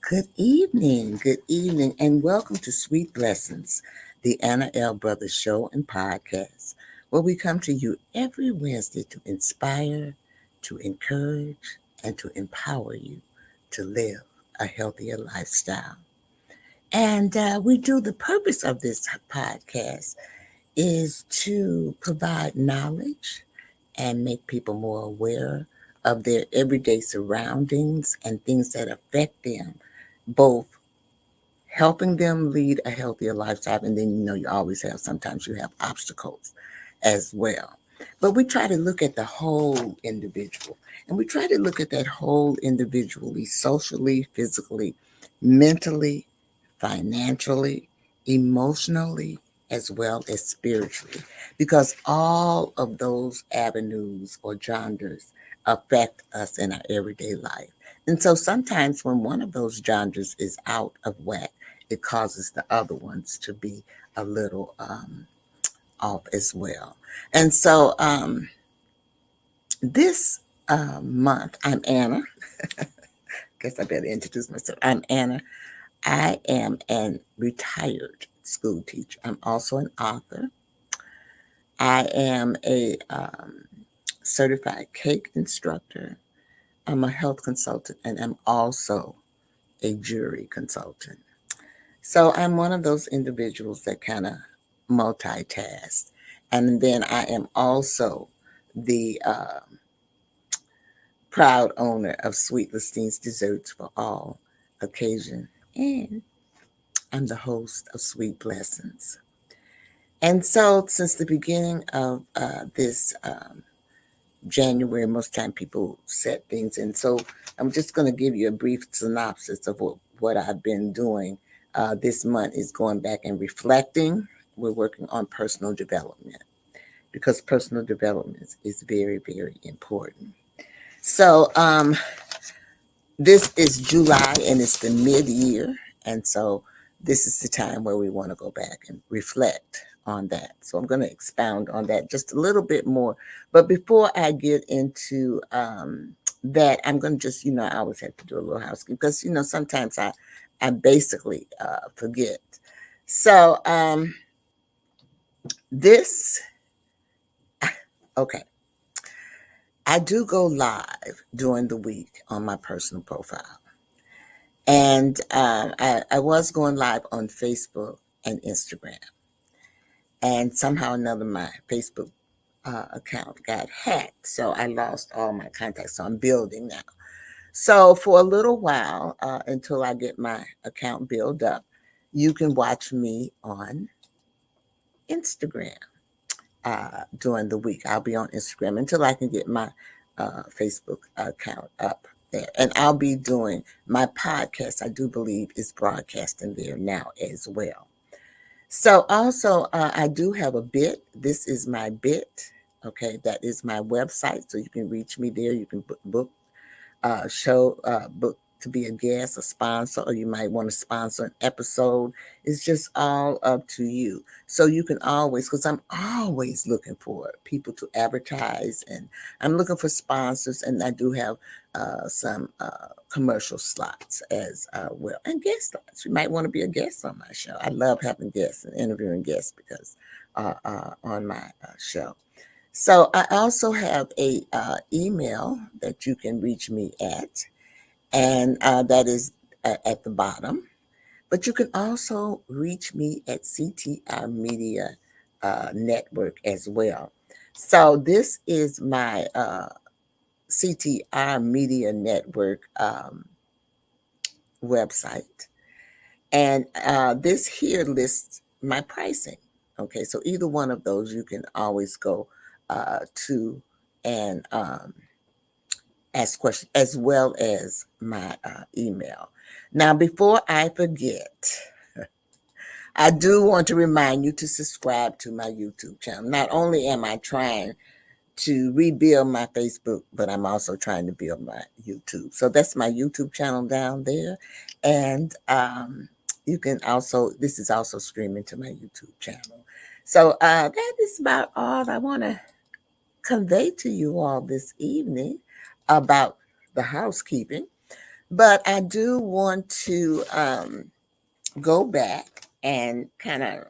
Good evening, and welcome to Sweet Blessings, the Anna L. Brothers show and podcast, where we come to you every Wednesday to inspire, to encourage, and to empower you to live a healthier lifestyle. And we do the purpose of this podcast is to provide knowledge and make people more aware of their everyday surroundings and things that affect them, both helping them lead a healthier lifestyle. And then, you always have, sometimes you have obstacles as well. But we try to look at the whole individual. And we try to look at that whole individually, socially, physically, mentally, financially, emotionally, as well as spiritually. Because all of those avenues or genres affect us in our everyday life. And so sometimes when one of those genres is out of whack, it causes the other ones to be a little off as well. And so this month, I'm Anna. Guess I better introduce myself. I'm Anna. I am an retired school teacher. I'm also an author. I am a certified cake instructor. I'm a health consultant, and I'm also a jury consultant. So I'm one of those individuals that kind of multitask. And then I am also the proud owner of Sweet Listine's Desserts for All occasion. And I'm the host of Sweet Blessings. And so since the beginning of this January, most time people set things. And so I'm just going to give you a brief synopsis of what I've been doing. This month is going back and reflecting. We're working on personal development because personal development is very, very important. So this is July and it's the mid-year. And so this is the time where we want to go back and reflect on that. So I'm going to expound on that just a little bit more. But before I get into that, I'm going to just, I always have to do a little housekeeping because, sometimes I basically forget. So this, okay, I do go live during the week on my personal profile. And I was going live on Facebook and Instagram. And somehow or another, my Facebook account got hacked. So I lost all my contacts. So I'm building now. So for a little while, until I get my account built up, you can watch me on Instagram during the week. I'll be on Instagram until I can get my Facebook account up there. And I'll be doing my podcast, I do believe, is broadcasting there now as well. So also, I do have a bit. This is my bit. Okay, that is my website. So you can reach me there. You can book book to be a guest, a sponsor, or you might want to sponsor an episode. It's just all up to you. So you can always, because I'm always looking for people to advertise, and I'm looking for sponsors, and I do have some commercial slots as well, and guest slots. You might want to be a guest on my show. I love having guests and interviewing guests because on my show. So I also have a email that you can reach me at, and that is at the bottom. But you can also reach me at CTR Media Network as well. So this is my CTR Media Network website, and this here lists my pricing. Okay, so either one of those you can always go to and ask questions, as well as my email. Now, before I forget, I do want to remind you to subscribe to my YouTube channel. Not only am I trying to rebuild my Facebook, but I'm also trying to build my YouTube. So that's my YouTube channel down there. And you can also, this is also streaming to my YouTube channel. So that is about all I want to convey to you all this evening about the housekeeping. But I do want to go back and kind of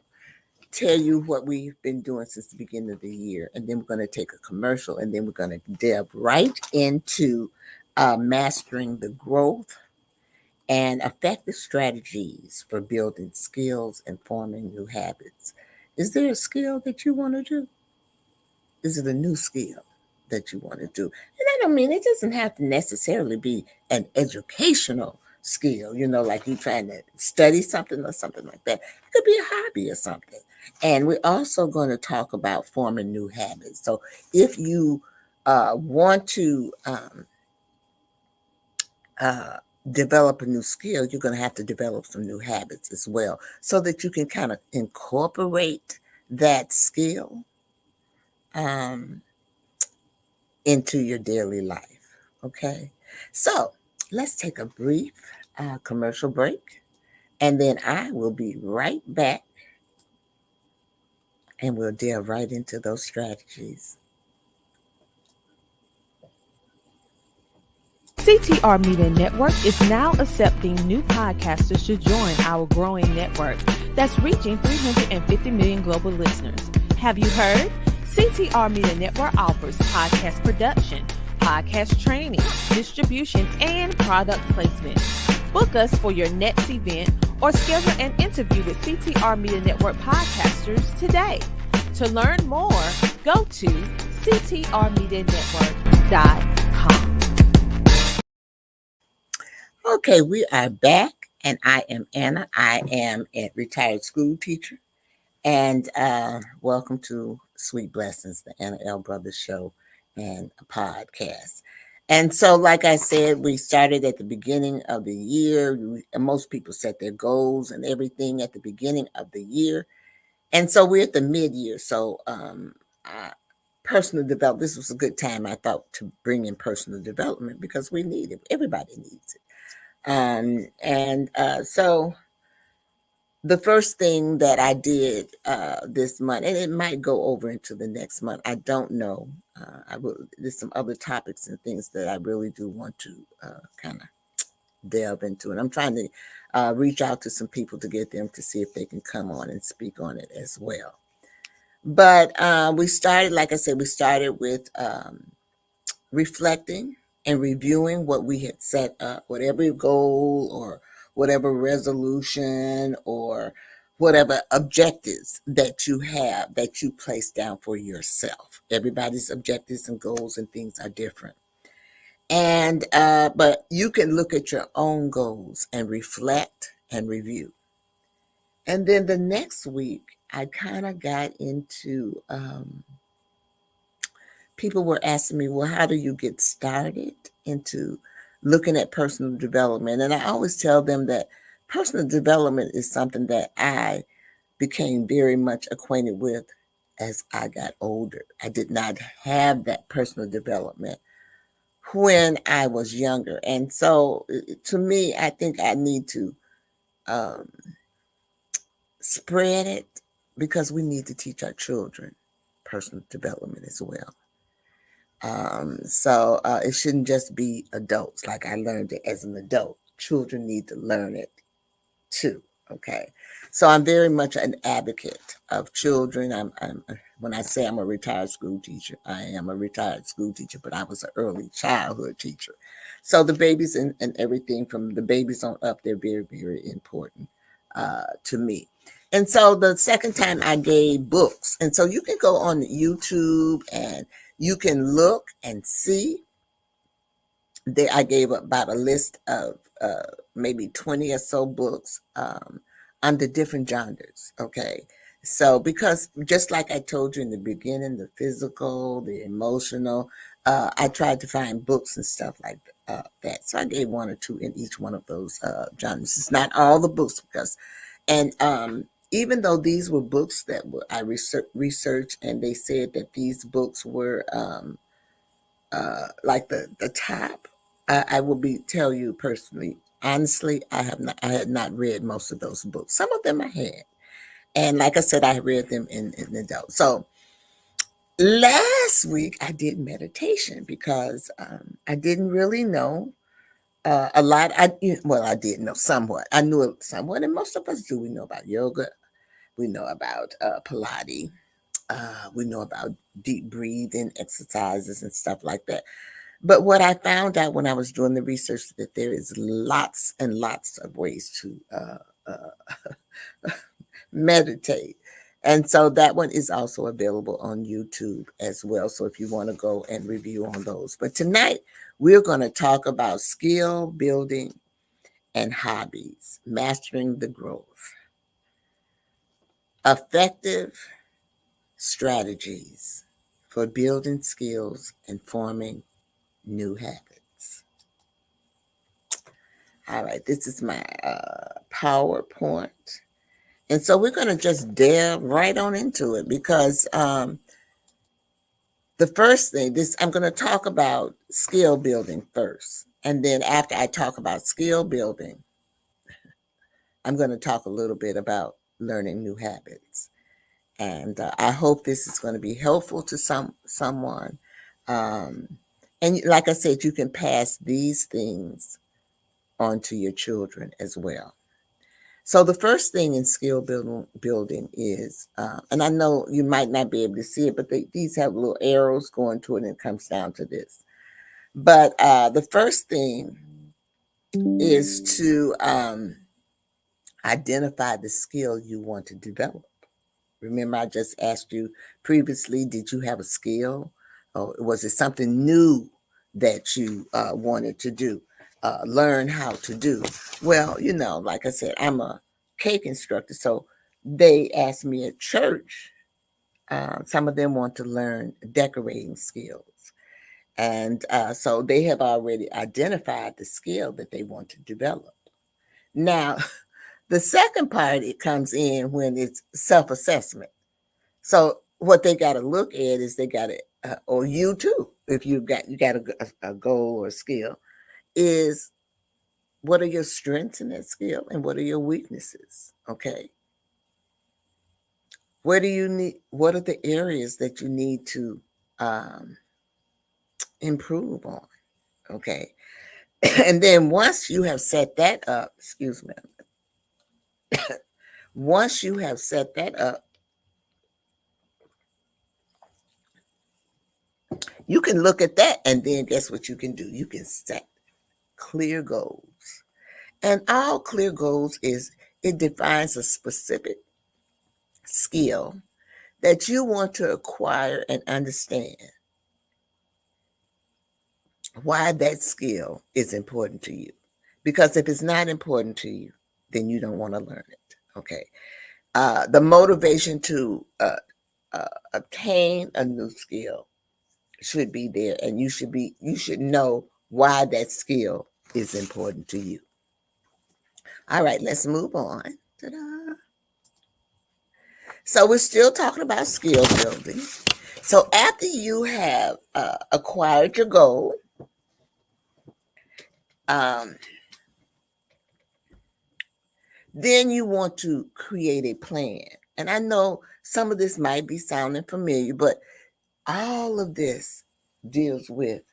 tell you what we've been doing since the beginning of the year. And then we're going to take a commercial and then we're going to delve right into mastering the growth and effective strategies for building skills and forming new habits. Is there a skill that you want to do? Is it a new skill that you want to do? And I don't mean it doesn't have to necessarily be an educational skill, like you trying to study something or something like that. It could be a hobby or something. And we're also going to talk about forming new habits. So if you want to uh, develop a new skill, you're going to have to develop some new habits as well so that you can kind of incorporate that skill um, into your daily life. Okay. So let's take a brief commercial break and then I will be right back and we'll delve right into those strategies. CTR Media Network is now accepting new podcasters to join our growing network that's reaching 350 million global listeners. Have you heard? CTR Media Network offers podcast production, podcast training, distribution, and product placement. Book us for your next event or schedule an interview with CTR Media Network podcasters today. To learn more, go to ctrmedianetwork.com. Okay, we are back and I am Anna. I am a retired school teacher. And welcome to Sweet Blessings, the Anna L. Brothers Show and a podcast. And so, like I said, we started at the beginning of the year. And most people set their goals and everything at the beginning of the year. And so we're at the mid-year. So personal development, this was a good time, I thought, to bring in personal development because we need it. Everybody needs it. So the first thing that I did this month, and it might go over into the next month, I don't know. There's some other topics and things that I really do want to kind of delve into, and I'm trying to reach out to some people to get them to see if they can come on and speak on it as well. But we started, like I said, we started with reflecting and reviewing what we had set up, whatever goal or whatever resolution or whatever objectives that you have that you place down for yourself. Everybody's objectives and goals and things are different. And but you can look at your own goals and reflect and review. And then the next week, I kind of got into people were asking me, well, how do you get started into looking at personal development? And I always tell them that personal development is something that I became very much acquainted with as I got older. I did not have that personal development when I was younger. And so to me, I think I need to um, spread it because we need to teach our children personal development as well. So it shouldn't just be adults. Like I learned it as an adult. Children need to learn it too. Okay. So I'm very much an advocate of children. I'm when I say I'm a retired school teacher, I am a retired school teacher, but I was an early childhood teacher. So the babies and everything from the babies on up, they're very, very important to me. And so the second time I gave books. And so you can go on YouTube and you can look and see. I gave about a list of maybe 20 or so books under different genres. Okay. So, because just like I told you in the beginning, the physical, the emotional, I tried to find books and stuff like that. So I gave one or two in each one of those genres. It's not all the books and even though these were books that I researched and they said that these books were like the top. I will be tell you personally, honestly, I had not read most of those books. Some of them I had, and like I said, I read them in adult. So last week I did meditation because I didn't really know A lot. Well, I did know somewhat. I knew it somewhat, and most of us do. We know about yoga. We know about Pilates. We know about deep breathing exercises and stuff like that. But what I found out when I was doing the research that there is lots and lots of ways to meditate. And so that one is also available on YouTube as well. So if you want to go and review on those. But tonight we're going to talk about skill building and hobbies, mastering the growth, effective strategies for building skills and forming new habits. All right, this is my PowerPoint. And so we're going to just delve right on into it because the first thing, this I'm going to talk about skill building first. And then after I talk about skill building, I'm going to talk a little bit about learning new habits. And I hope this is going to be helpful to someone. Um, and like I said, you can pass these things on to your children as well. So the first thing in building is, and I know you might not be able to see it, but these have little arrows going to it, and it comes down to this. But the first thing is to identify the skill you want to develop. Remember, I just asked you previously, did you have a skill? Or was it something new that you wanted to do, learn how to do? Well, like I said, I'm a cake instructor. So they asked me at church, some of them want to learn decorating skills. And so they have already identified the skill that they want to develop. Now, the second part, it comes in when it's self assessment. So what they got to look at is they got to, or you too, if you got a goal or a skill, is what are your strengths in that skill and what are your weaknesses? Okay, where do you need? What are the areas that you need to um, improve on? Okay, and then once you have set that up, excuse me, once you have set that up, you can look at that, and then guess what you can do? You can set clear goals. And all clear goals is it defines a specific skill that you want to acquire and understand why that skill is important to you. Because if it's not important to you, then you don't want to learn it. Okay. The motivation to obtain a new skill should be there, and you should know why that skill is important to you. All right, let's move on. Ta-da. So we're still talking about skill building. So after you have acquired your goal, um, then you want to create a plan. And I know some of this might be sounding familiar, but all of this deals with,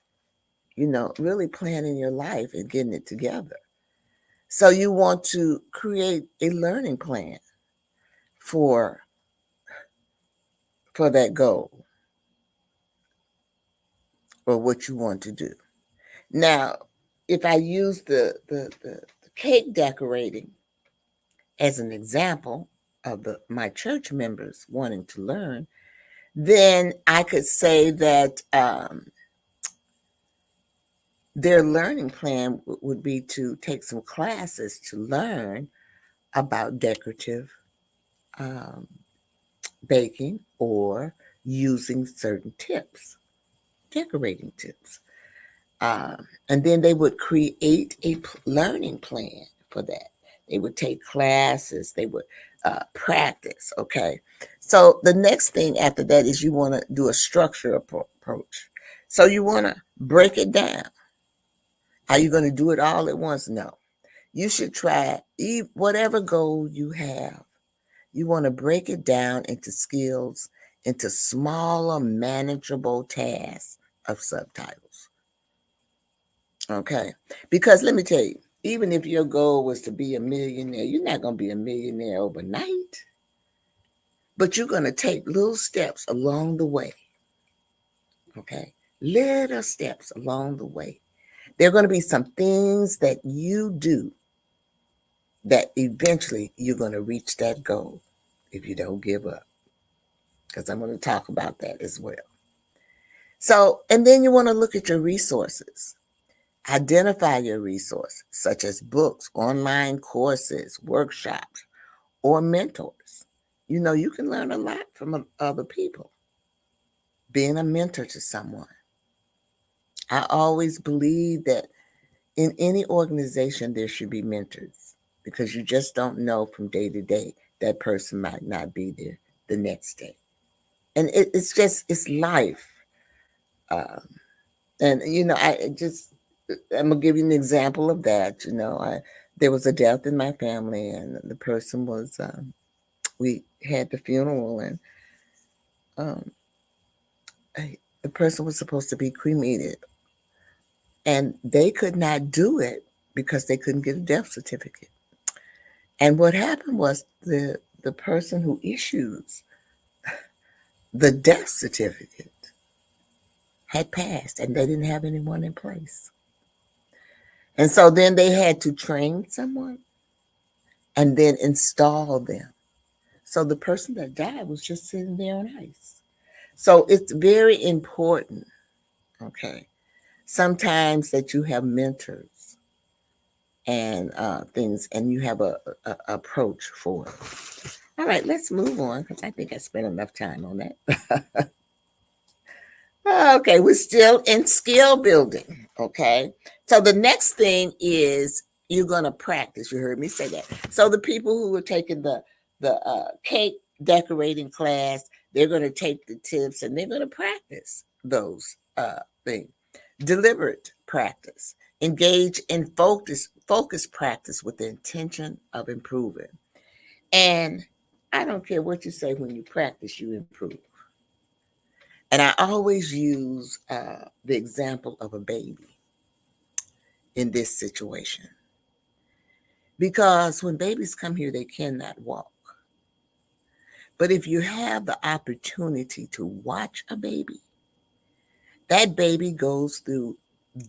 really planning your life and getting it together. So you want to create a learning plan for for that goal or what you want to do. Now, if I use the cake decorating as an example of my church members wanting to learn, then I could say that their learning plan would be to take some classes to learn about decorative um, baking or using certain tips, decorating tips. And then they would create a learning plan for that. They would take classes, they would practice. Okay. So the next thing after that is you want to do a structure approach. So you want to break it down. Are you going to do it all at once? No. You should try whatever goal you have. You want to break it down into skills, into smaller, manageable tasks of subtitles. Okay. Because let me tell you, even if your goal was to be a millionaire, you're not going to be a millionaire overnight, but you're going to take little steps along the way. Okay. Little steps along the way. There are going to be some things that you do that eventually you're going to reach that goal if you don't give up. Because I'm going to talk about that as well. So, and then you want to look at your resources. Identify your resources, such as books, online courses, workshops, or mentors. You know, you can learn a lot from other people. Being a mentor to someone. I always believe that in any organization, there should be mentors because you just don't know from day to day that person might not be there the next day. And it's life. Uh, and, you know, I'm going to give you an example of that. You know, there was a death in my family, and the person was, we had the funeral, and um, the person was supposed to be cremated, and they could not do it because they couldn't get a death certificate. And what happened was the person who issues the death certificate had passed, and they didn't have anyone in place. And so then they had to train someone and then install them. So the person that died was just sitting there on ice. So it's very important, okay, sometimes that you have mentors and things, and you have a approach for it. All right, let's move on because I think I spent enough time on that. Okay, we're still in skill building. Okay, so the next thing is you're gonna practice. You heard me say that. So the people who are taking the cake decorating class, they're gonna take the tips and they're gonna practice those things. Deliberate practice. Engage in focus practice with the intention of improving. And I don't care what you say, when you practice, you improve. And I always use the example of a baby in this situation. Because when babies come here, they cannot walk. But if you have the opportunity to watch a baby, that baby goes through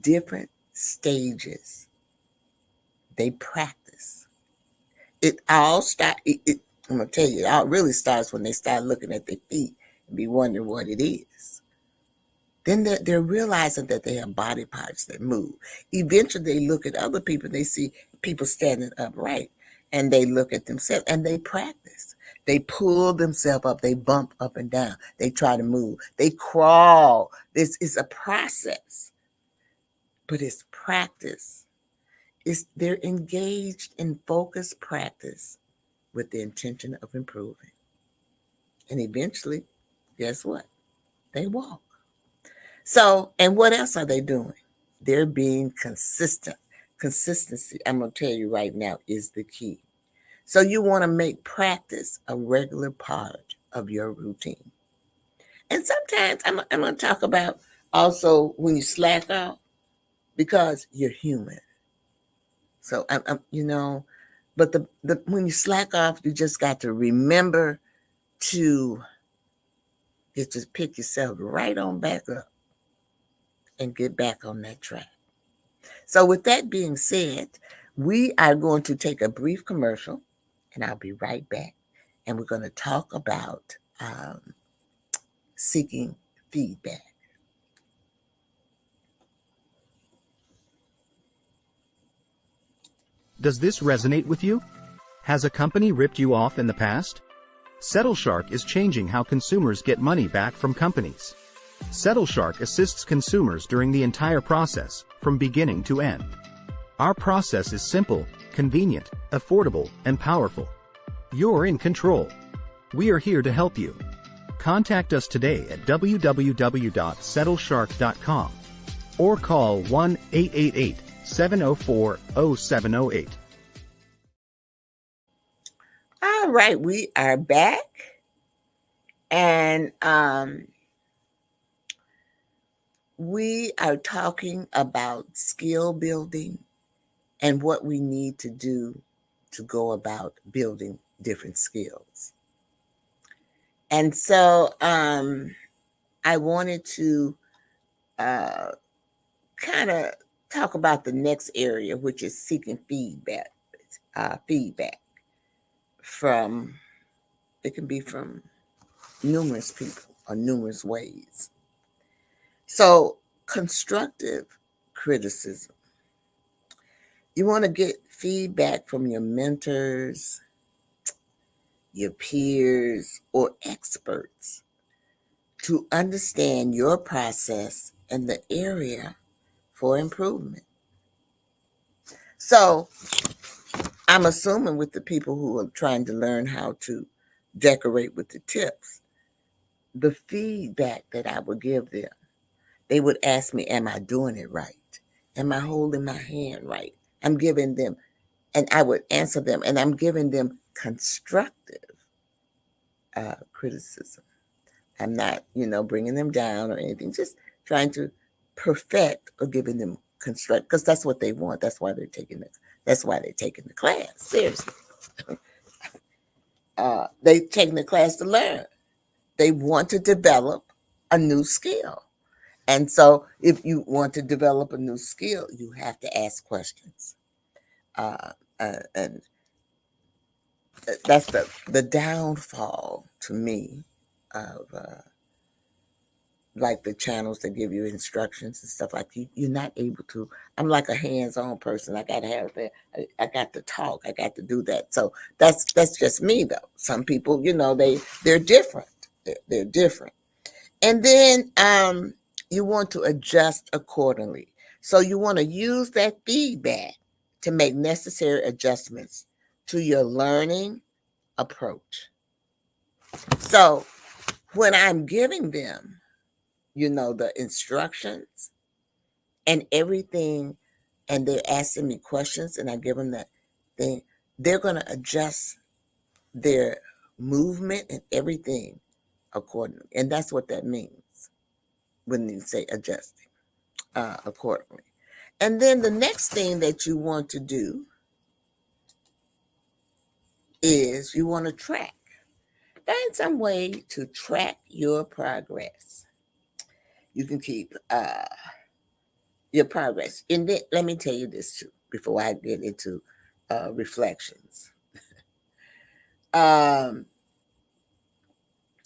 different stages. They practice. It all start. I'm gonna tell you, it all really starts when they start looking at their feet and be wondering what it is. Then they're realizing that they have body parts that move. Eventually, they look at other people, they see people standing upright, and they look at themselves and they practice. They pull themselves up, they bump up and down, they try to move, they crawl. This is a process, but it's practice. They're engaged in focused practice with the intention of improving. And eventually, guess what? They walk. So, and what else are they doing? They're being consistent. Consistency, I'm going to tell you right now, is the key. So, you want to make practice a regular part of your routine. And sometimes I'm going to talk about also when you slack off because you're human. So, but the when you slack off, you just got to remember to just pick yourself right on back up and get back on that track. So, with that being said, we are going to take a brief commercial, and I'll be right back. And we're going to talk about seeking feedback. Does this resonate with you? Has a company ripped you off in the past? SettleShark is changing how consumers get money back from companies. SettleShark assists consumers during the entire process, from beginning to end. Our process is simple, convenient, affordable, and powerful. You're in control. We are here to help you. Contact us today at www.settleshark.com or call 1-888-704-0708. All right, we are back. And we are talking about skill building and what we need to do to go about building different skills. And so I wanted to uh, kind of talk about the next area, which is seeking feedback. Feedback from, it can be from numerous people or numerous ways. So, constructive criticism. You want to get feedback from your mentors, your peers, or experts to understand your process and the area for improvement. So, I'm assuming with the people who are trying to learn how to decorate with the tips, the feedback that I would give them, they would ask me, am I doing it right? Am I holding my hand right? I'm giving them, and I would answer them, and I'm giving them constructive criticism. I'm not, bringing them down or anything, just trying to perfect or giving them construct, because that's what they want. That's why they're taking the class. Seriously. They taking the class to learn. They want to develop a new skill. And so if you want to develop a new skill, you have to ask questions. And that's the downfall to me of like the channels that give you instructions and stuff like you're not able to. I'm like a hands-on person. I gotta have that. I got to talk. I got to do that. So that's just me though. Some people, they're different. They're different. And then you want to adjust accordingly. So you want to use that feedback to make necessary adjustments to your learning approach. So when I'm giving them, the instructions and everything, and they're asking me questions, and I give them that thing, they're going to adjust their movement and everything accordingly. And that's what that means when you say adjusting accordingly. And then the next thing that you want to do is you want to track. Find some way to track your progress. You can keep your progress. And then, let me tell you this too before I get into reflections. Um,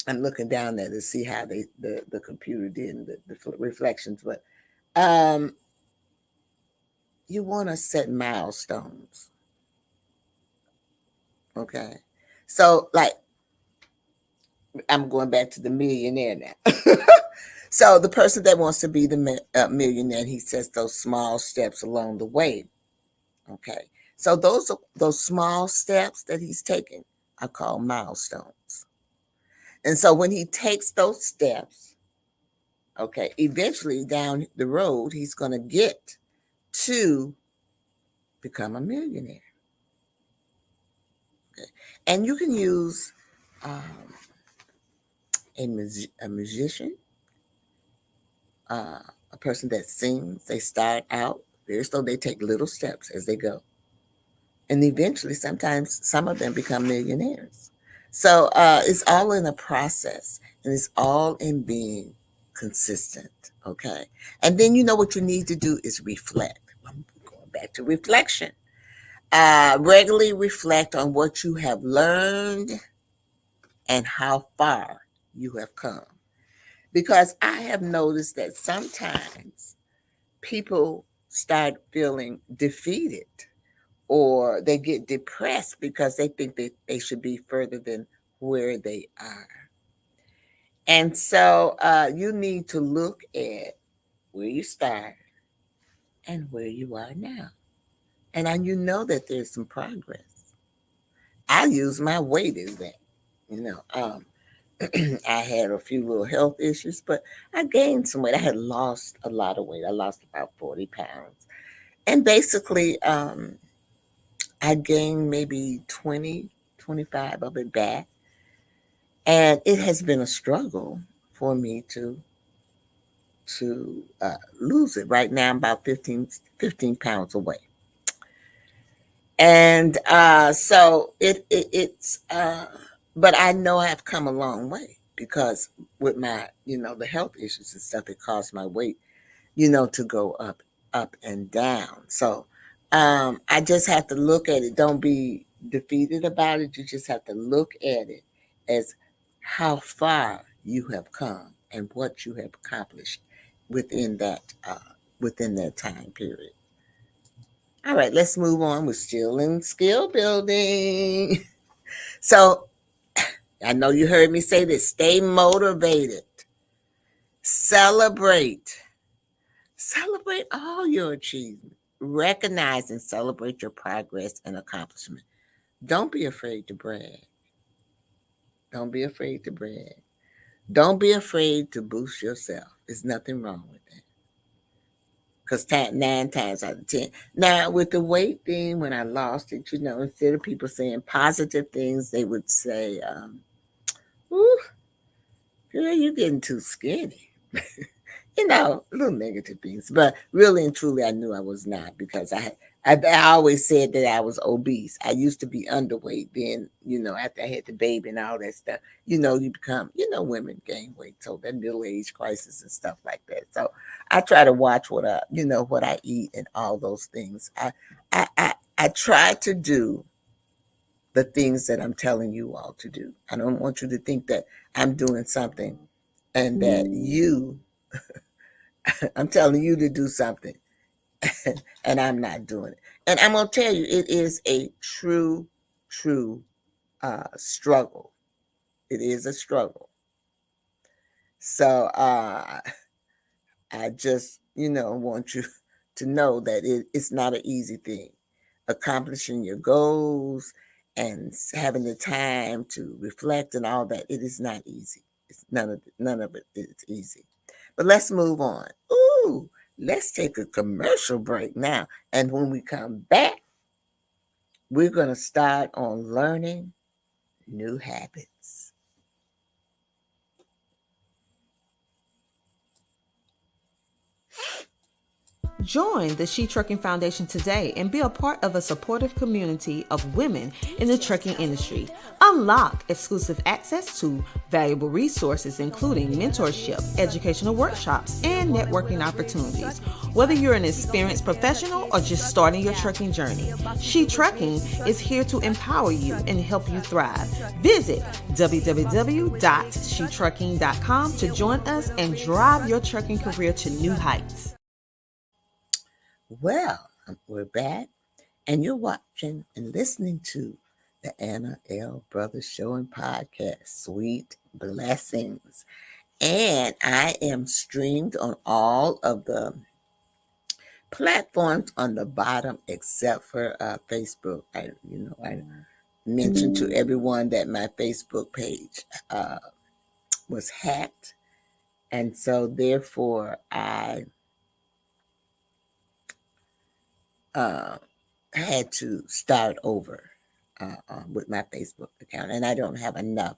I'm looking down there to see how the computer did the reflections, but um, you want to set milestones. Okay, so like I'm going back to the millionaire now. So the person that wants to be the millionaire, he sets those small steps along the way. Okay, so those small steps that he's taking are called milestones. And so when he takes those steps, okay, eventually down the road, he's going to get to become a millionaire. Okay? And you can use a musician, a person that sings. They start out very slow. They take little steps as they go. And eventually, sometimes some of them become millionaires. So it's all in a process, and it's all in being consistent. Okay. And then what you need to do is reflect. I'm going back to reflection. Regularly reflect on what you have learned and how far you have come. Because I have noticed that sometimes people start feeling defeated or they get depressed because they think they should be further than where they are. And so you need to look at where you start and where you are now. And you know that there's some progress. I use my weight as that. You know, um, I had a few little health issues, but I gained some weight. I had lost a lot of weight. I lost about 40 pounds. And basically, I gained maybe 20, 25 of it back. And it has been a struggle for me to lose it. Right now, I'm about 15 pounds away. And so but I know I've come a long way because with my, the health issues and stuff, it caused my weight, to go up and down. So I just have to look at it. Don't be defeated about it. You just have to look at it as how far you have come and what you have accomplished within that time period. All right, let's move on. We're still in skill building. So I know you heard me say this. Stay motivated. Celebrate. Celebrate all your achievements. Recognize and celebrate your progress and accomplishment. Don't be afraid to brag. Don't be afraid to brag. Don't be afraid to boost yourself. There's nothing wrong with that. Because 9 times out of 10. Now, with the weight thing, when I lost it, instead of people saying positive things, they would say, ooh, girl, you're getting too skinny. Little negative things. But really and truly, I knew I was not because I always said that I was obese. I used to be underweight. Then, after I had the baby and all that stuff, you become, women gain weight. So that middle age crisis and stuff like that. So I try to watch what I eat and all those things. I try to do the things that I'm telling you all to do. I don't want you to think that I'm doing something and that I'm telling you to do something and I'm not doing it. And I'm going to tell you, it is a true struggle. It is a struggle. So I just, want you to know that it's not an easy thing. Accomplishing your goals and having the time to reflect and all that, it is not easy. It's none of it is easy. But let's move on. Ooh, let's take a commercial break now. And when we come back, we're going to start on learning new habits. Join the She Trucking Foundation today and be a part of a supportive community of women in the trucking industry. Unlock exclusive access to valuable resources, including mentorship, educational workshops, and networking opportunities. Whether you're an experienced professional or just starting your trucking journey, She Trucking is here to empower you and help you thrive. Visit www.shetrucking.com to join us and drive your trucking career to new heights. Well, we're back, and you're watching and listening to the Anna L. Brothers Show and Podcast, Sweet Blessings. And I am streamed on all of the platforms on the bottom except for Facebook. I mentioned to everyone that my Facebook page was hacked, and so therefore I had to start over with my Facebook account, and I don't have enough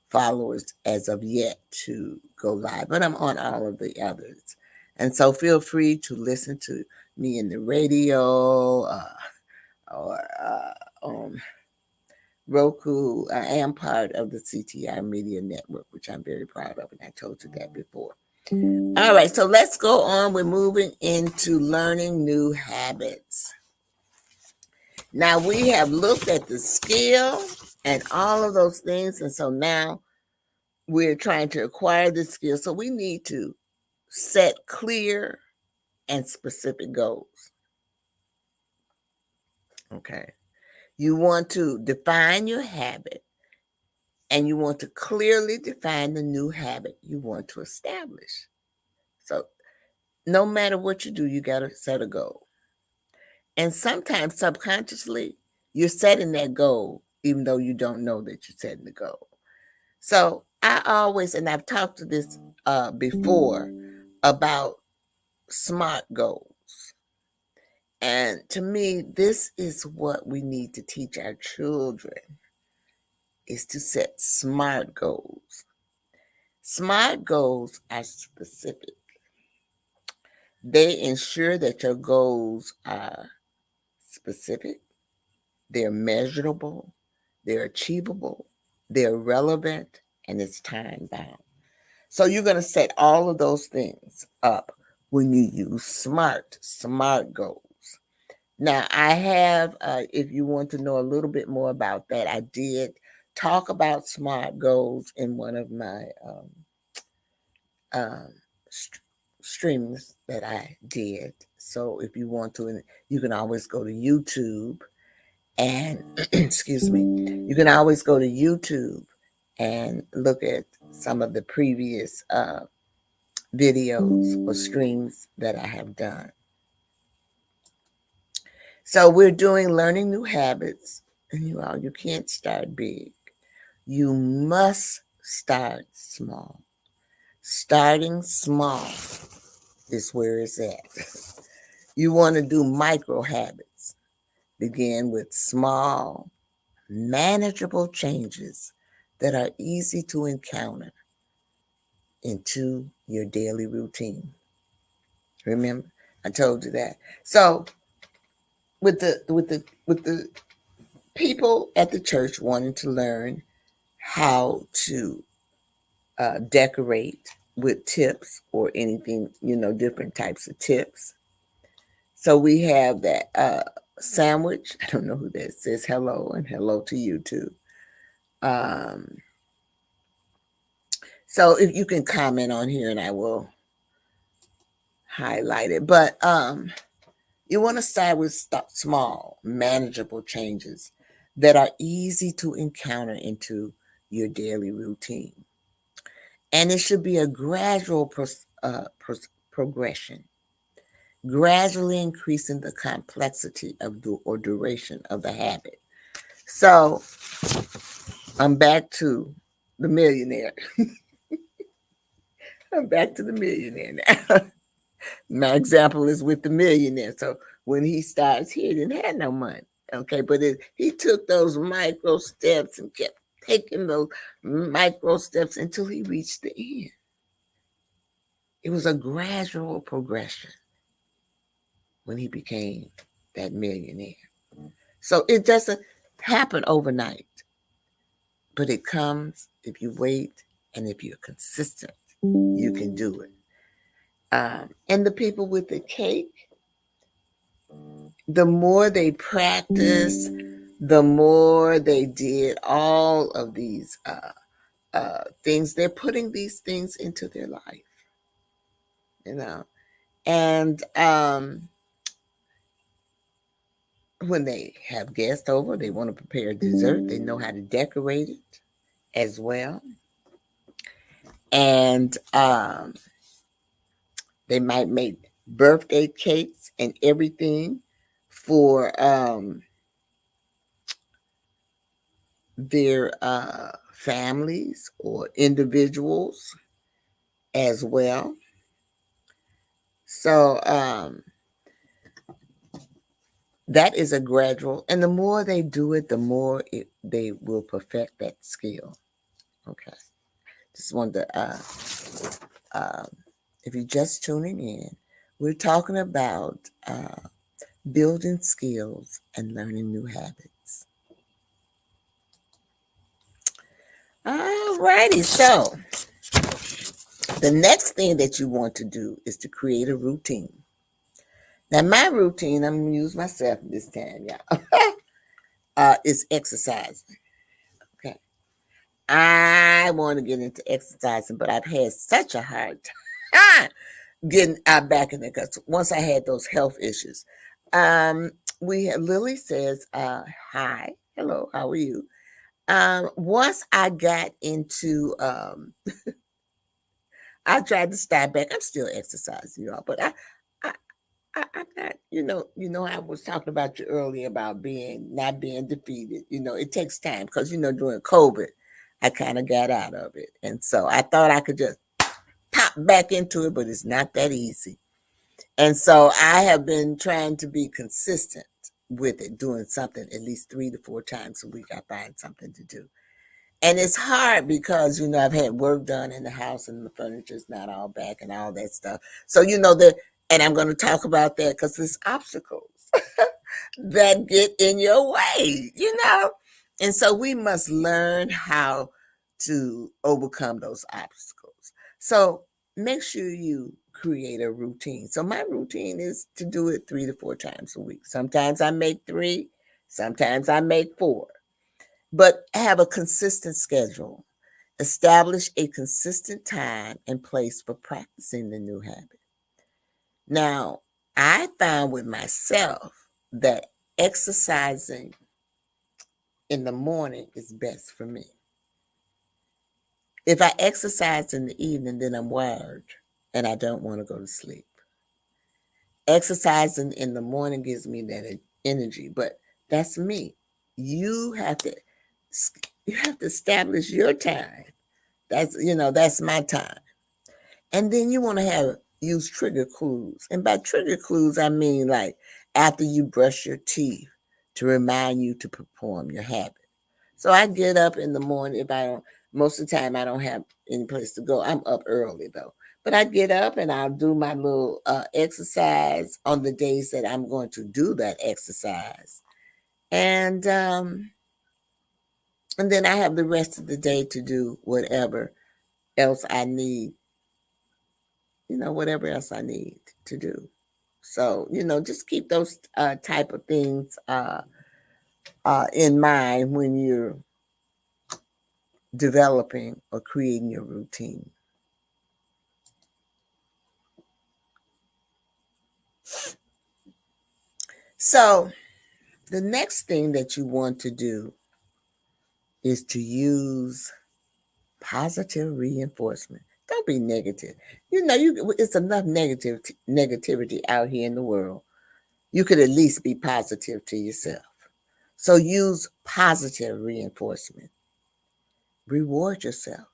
followers as of yet to go live, but I'm on all of the others. And so feel free to listen to me in the radio or on Roku. I am part of the CTI Media Network, which I'm very proud of, and I told you that before. All right, so let's go on. We're moving into learning new habits. Now we have looked at the skill and all of those things, and so now we're trying to acquire this skill. So we need to set clear and specific goals. Okay. You want to define your habit and you want to clearly define the new habit you want to establish. So no matter what you do, you got to set a goal. And sometimes subconsciously, you're setting that goal, even though you don't know that you're setting the goal. So I always, and I've talked to this before about SMART goals. And to me, this is what we need to teach our children, is to set SMART goals. SMART goals are specific. They ensure that your goals are specific, they're measurable, they're achievable, they're relevant, and it's time bound. So you're going to set all of those things up when you use SMART goals. Now, I have, if you want to know a little bit more about that, I did talk about SMART goals in one of my um, st- streams that I did. So if you want to, you can always go to YouTube and, excuse me, you can always go to YouTube and look at some of the previous videos or streams that I have done. So we're doing learning new habits, and you can't start big. You must start small. Starting small is where it's at. You want to do micro habits. Begin with small, manageable changes that are easy to encounter into your daily routine. Remember, I told you that. So with the people at the church wanting to learn how to decorate with tips or anything, different types of tips. So we have that sandwich. I don't know who that says hello, and hello to you too. Um, so if you can comment on here and I will highlight it. But you want to start with small, manageable changes that are easy to encounter into your daily routine. And it should be a gradual progression, gradually increasing the complexity of the or duration of the habit. So I'm back to the millionaire. I'm back to the millionaire now. My example is with the millionaire. So when he starts, he didn't have no money. Okay, but he took those micro steps and kept taking those micro steps until he reached the end. It was a gradual progression when he became that millionaire. So it doesn't happen overnight, but it comes if you wait and if you're consistent, you can do it. And the people with the cake, the more they practice, the more they did all of these things, they're putting these things into their life, you know. And when they have guests over, they want to prepare dessert, they know how to decorate it as well. And they might make birthday cakes and everything for their families or individuals as well. So that is a gradual, and the more they do it, the more they will perfect that skill. Okay, just wanted to, if you're just tuning in, we're talking about building skills and learning new habits. All righty, so the next thing that you want to do is to create a routine. Now, my routine, I'm going to use myself this time, y'all, is exercising. Okay. I want to get into exercising, but I've had such a hard time getting back in there because once I had those health issues. We have, Lily says, hi, hello, how are you? Once I got into, I tried to start back. I'm still exercising, y'all, but I, I'm not, I was talking about you earlier about not being defeated. It takes time because, during COVID, I kind of got out of it. And so I thought I could just pop back into it, but it's not that easy. And so I have been trying to be consistent with it, doing something at least 3 to 4 times a week. I find something to do. And it's hard because, I've had work done in the house and the furniture's not all back and all that stuff. So, And I'm going to talk about that because there's obstacles that get in your way, you know? And so we must learn how to overcome those obstacles. So make sure you create a routine. So my routine is to do it 3 to 4 times a week. Sometimes I make three, sometimes I make four, but have a consistent schedule. Establish a consistent time and place for practicing the new habit. Now, I found with myself that exercising in the morning is best for me. If I exercise in the evening, then I'm wired and I don't want to go to sleep. Exercising in the morning gives me that energy, but that's me. You have to you have to establish your time. That's my time. And then you want to use trigger clues. And by trigger clues, I mean like after you brush your teeth to remind you to perform your habit. So I get up in the morning. If I don't, most of the time I don't have any place to go. I'm up early though. But I get up and I'll do my little exercise on the days that I'm going to do that exercise. And then I have the rest of the day to do whatever else I need, whatever else I need to do. So, just keep those type of things in mind when you're developing or creating your routine. So, the next thing that you want to do is to use positive reinforcement. Don't be negative. It's enough negativity out here in the world. You could at least be positive to yourself. So use positive reinforcement. Reward yourself.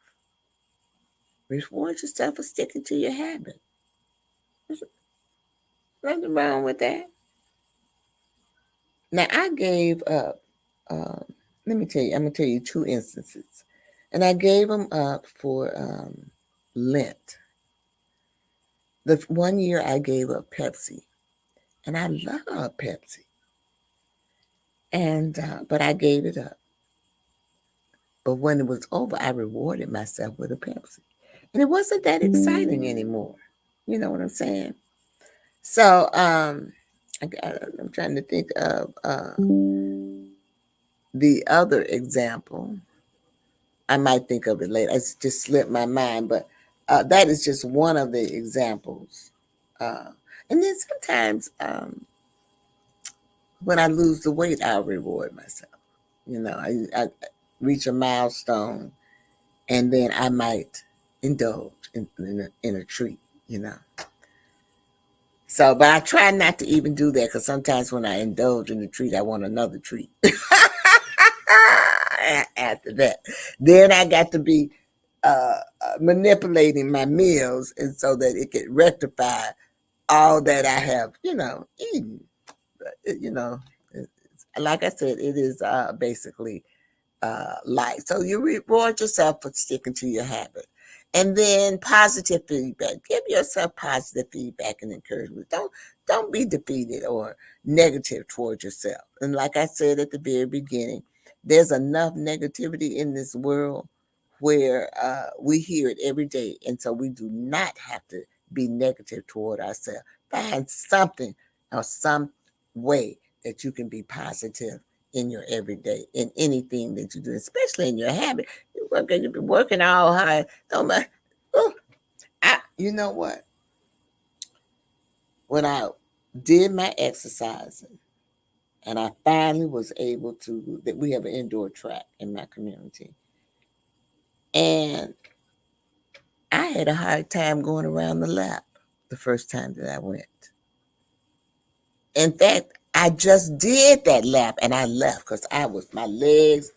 Reward yourself for sticking to your habit. There's nothing wrong with that. Now I gave up. Let me tell you. I'm gonna tell you 2 instances, and I gave them up for Lent. The one year I gave up Pepsi, and I love Pepsi, and but I gave it up. But when it was over, I rewarded myself with a Pepsi, and it wasn't that exciting anymore. You know what I'm saying? So I'm trying to think of the other example. I might think of it later. It's just slipped my mind, but that is just one of the examples. Uh, and then sometimes when I lose the weight, I'll reward myself. I reach a milestone, and then I might indulge in a treat. You know. So, but I try not to even do that because sometimes when I indulge in the treat, I want another treat after that. Then I got to be manipulating my meals and so that it could rectify all that I have, eaten. You know, like I said, it is basically life. So you reward yourself for sticking to your habit. And then positive feedback. Give yourself positive feedback and encouragement. Don't be defeated or negative towards yourself. And like I said at the very beginning, there's enough negativity in this world where we hear it every day. And so we do not have to be negative toward ourselves. Find something or some way that you can be positive in your everyday, in anything that you do, especially in your habit. You've been working all hard. Don't mind. Oh, you know what? When I did my exercising and I finally was able to, that we have an indoor track in my community. And I had a hard time going around the lap the first time that I went. In fact, I just did that lap and I left because my legs,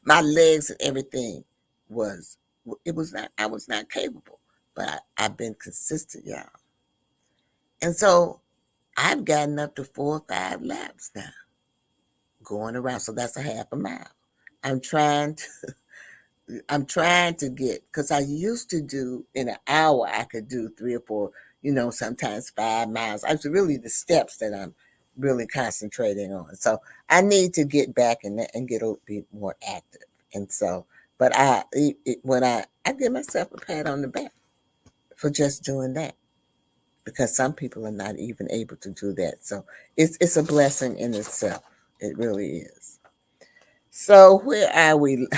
my legs and everything was, it was not, I was not capable, but I've been consistent, y'all. And so I've gotten up to 4 or 5 laps now going around. So that's a half a mile. I'm trying to, I'm trying to get, because I used to do in an hour, I could do 3 or 4, sometimes 5 miles. It's really the steps that I'm really concentrating on. So I need to get back and get a bit more active. And so, but when I give myself a pat on the back for just doing that, because some people are not even able to do that. So it's a blessing in itself. It really is. So where are we?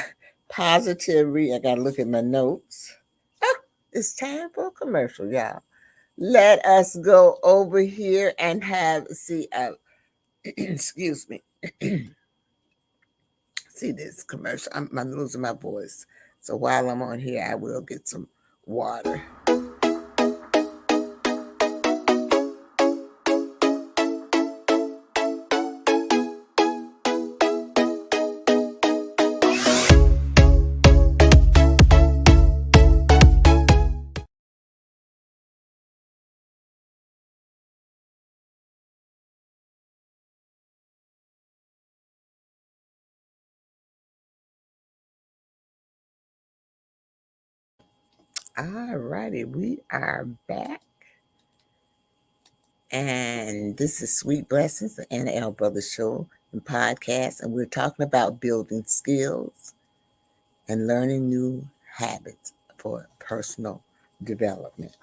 Positive read. I gotta look at my notes. Ah, it's time for a commercial, y'all. Let us go over here and have see. Excuse me. See this commercial. I'm losing my voice. So while I'm on here, I will get some water. All righty, we are back. And this is Sweet Blessings, the Anna L. Brothers Show and podcast. And we're talking about building skills and learning new habits for personal development.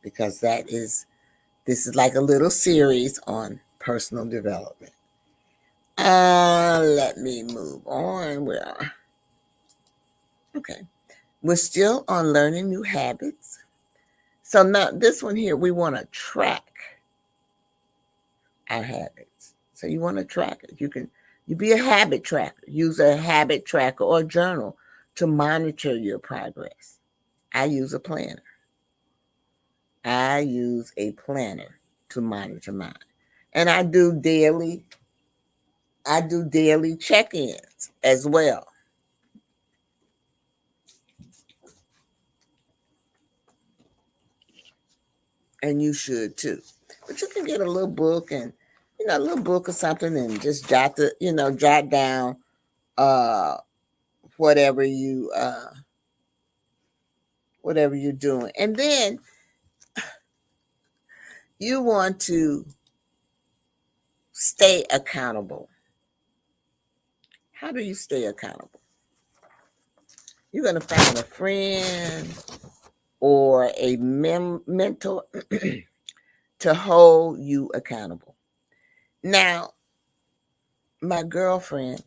Because this is like a little series on personal development. Let me move on. Okay. We're still on learning new habits. So now this one here, we want to track our habits. So you want to track it. You be a habit tracker. Use a habit tracker or journal to monitor your progress. I use a planner. I use a planner to monitor mine. And I do daily check-ins as well. And you should too. But you can get a little book and a little book or something and just jot down uh whatever you whatever you're doing. And then you want to stay accountable. How do you stay accountable? You're going to find a friend or a mentor to hold you accountable. Now, my girlfriend,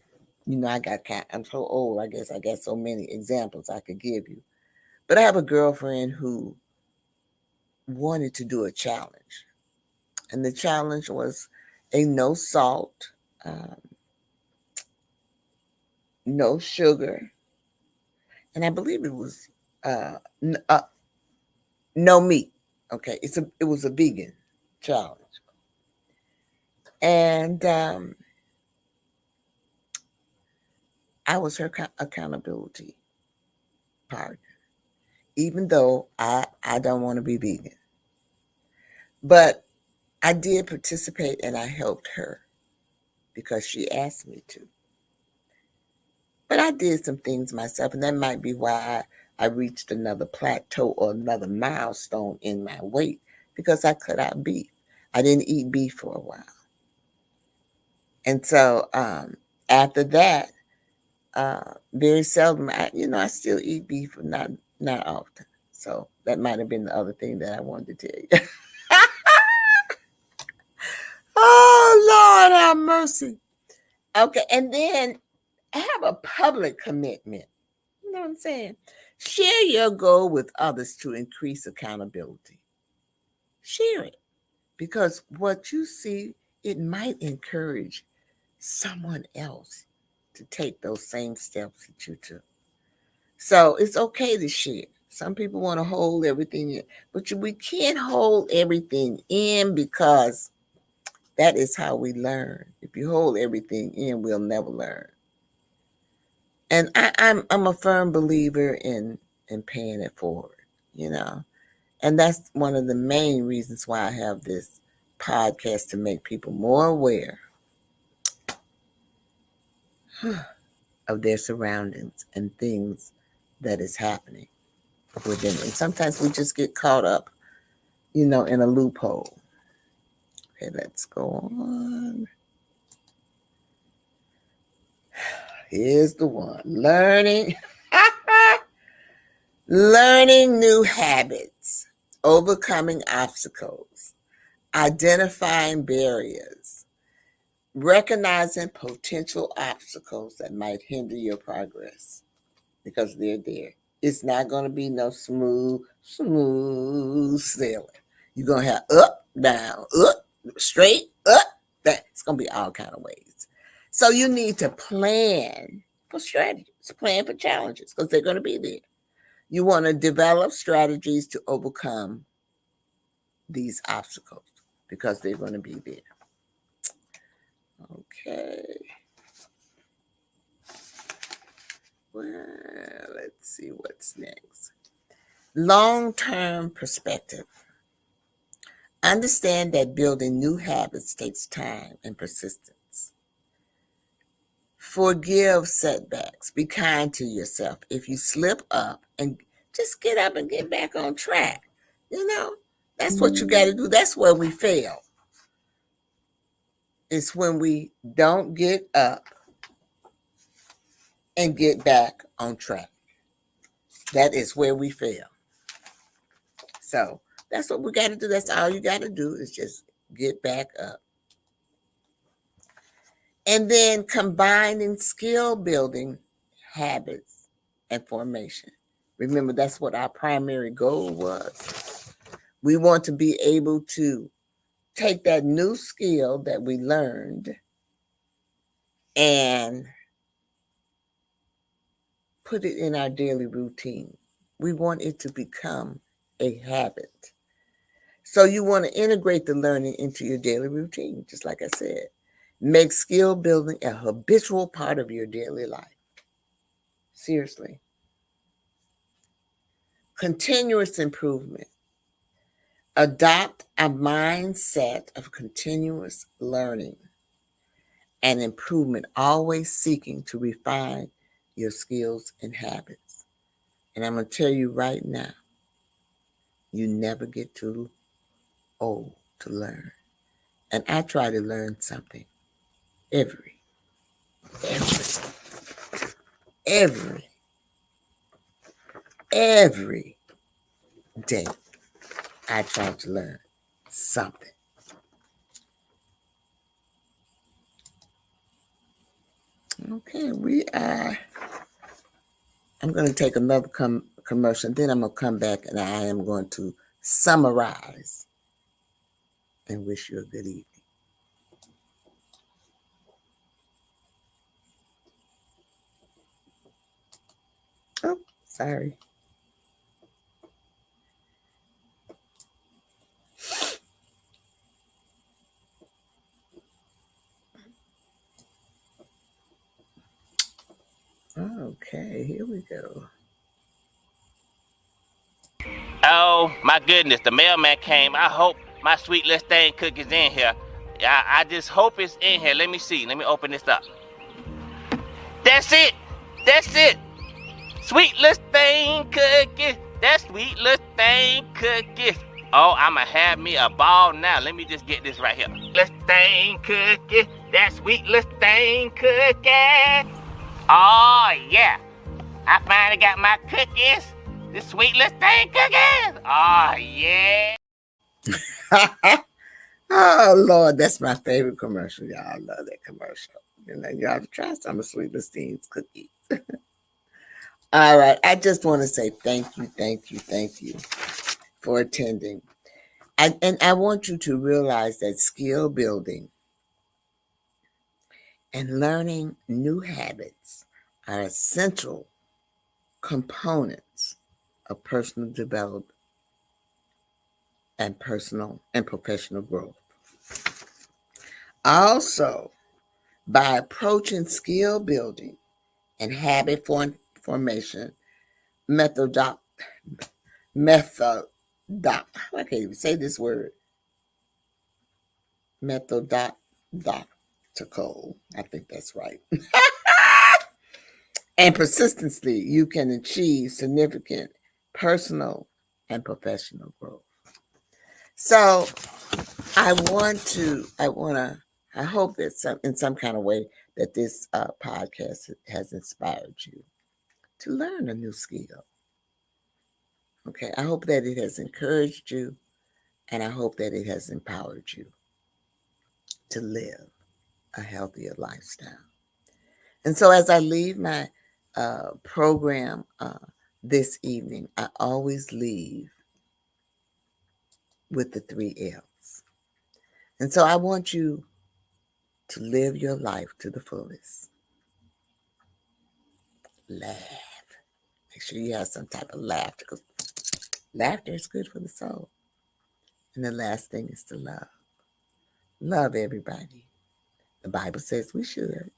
I'm so old, I guess I got so many examples I could give you. But I have a girlfriend who wanted to do a challenge. And the challenge was a no salt, um, no sugar, and I believe it was no meat. Okay, it was a vegan challenge, and I was her accountability partner, even though I don't want to be vegan, but I did participate and I helped her because she asked me to. But I did some things myself, and that might be why I reached another plateau or another milestone in my weight because I cut out beef. I didn't eat beef for a while. And so after that, very seldom, I still eat beef, but not often. So that might have been the other thing that I wanted to tell you. Oh, Lord, have mercy. Okay, and then have a public commitment. You know what I'm saying? Share your goal with others to increase accountability. Share it because what you see, it might encourage someone else to take those same steps that you took. So it's okay to share. Some people want to hold everything in, but we can't hold everything in because that is how we learn. If you hold everything in, we'll never learn. And I'm a firm believer in paying it forward, you know. And that's one of the main reasons why I have this podcast to make people more aware of their surroundings and things that is happening within. And sometimes we just get caught up in a loophole. Okay, let's go on. Here's the one. Learning new habits, overcoming obstacles, identifying barriers, recognizing potential obstacles that might hinder your progress because they're there. It's not going to be no smooth sailing. You're going to have up, down, up, straight, up, down. It's going to be all kind of ways. So you need to plan for strategies, plan for challenges because they're going to be there. You want to develop strategies to overcome these obstacles because they're going to be there. Okay. Well, let's see what's next. Long-term perspective. Understand that building new habits takes time and persistence. Forgive setbacks. Be kind to yourself. If you slip up, and just get up and get back on track. That's what you got to do. That's where we fail. It's when we don't get up and get back on track. That is where we fail. So that's what we got to do. That's all you got to do is just get back up. And then combining skill building habits and formation. Remember, that's what our primary goal was. We want to be able to take that new skill that we learned and put it in our daily routine. We want it to become a habit. So you want to integrate the learning into your daily routine, just like I said. Make skill building a habitual part of your daily life. Seriously. Continuous improvement. Adopt a mindset of continuous learning and improvement, always seeking to refine your skills and habits. And I'm going to tell you right now, you never get too old to learn. And I try to learn something every day. I try to learn something. Okay, I'm going to take another commercial, then I'm going to come back and I am going to summarize and wish you a good evening. Oh, sorry. Okay, here we go. Oh my goodness, the mailman came. I hope my sweet little thing cookie's in here. I just hope it's in here. Let me see. Let me open this up. That's it. That's it. Sweet little thing cookie. That sweet little thing cookie. Oh, I'ma have me a ball now. Let me just get this right here. Little thing cookie. That sweet little thing cookie. Oh yeah. I finally got my cookies. This sweet little thing cookies. Oh yeah. Oh Lord, that's my favorite commercial. Y'all I love that commercial. Y'all have to try some of Sweet Listine's cookies. All right. I just want to say thank you for attending. And I want you to realize that skill building and learning new habits are essential components of personal development and personal and professional growth. Also, by approaching skill building and habit formation, I can't even say this word, methodological, I think that's right, and persistently, you can achieve significant personal and professional growth. So I hope that in some kind of way that this podcast has inspired you to learn a new skill. Okay, I hope that it has encouraged you, and I hope that it has empowered you to live a healthier lifestyle. And so, as I leave my program this evening, I always leave with the 3 L's. And so, I want you to live your life to the fullest. Laugh. Make sure you have some type of laughter, because laughter is good for the soul. And the last thing is to love. Love everybody. The Bible says we should.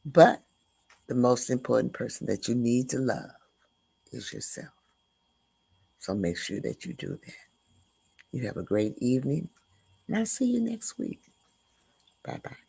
But the most important person that you need to love is yourself. So make sure that you do that. You have a great evening, and I'll see you next week. Bye bye.